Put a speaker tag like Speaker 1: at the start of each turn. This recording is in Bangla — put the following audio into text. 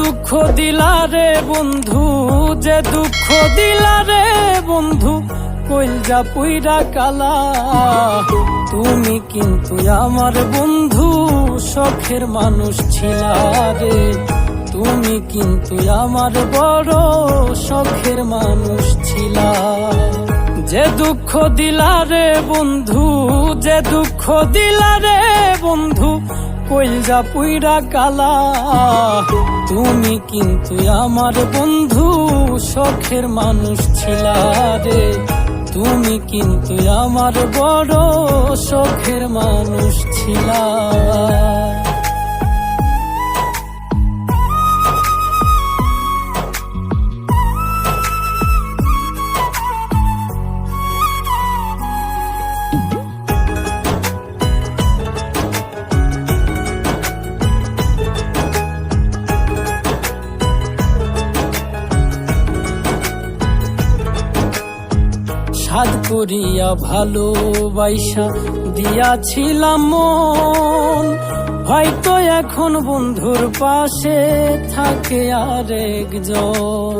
Speaker 1: দুঃখ দিলা রে বন্ধু, যে দুঃখ দিলা রে বন্ধু, কইলজা পুইরা কালা। তুমি কিন্তু আমার বন্ধু শখের মানুষ ছিলা রে, তুমি কিন্তু আমার বড় শখের মানুষ ছিলা। যে দুঃখ দিলা রে বন্ধু, যে দুঃখ দিলা রে বন্ধু, কইলজা পুইরা কালা। তুমি কিন্তু আমার বন্ধু শখের মানুষ ছিলা রে, তুমি কিন্তু আমার বড় শখের মানুষ ছিলা। সাধ করিয়া ভালোবাসা দিয়াছিলাম মন, হয়তো এখন বন্ধুর পাশে থাকে আরেকজন।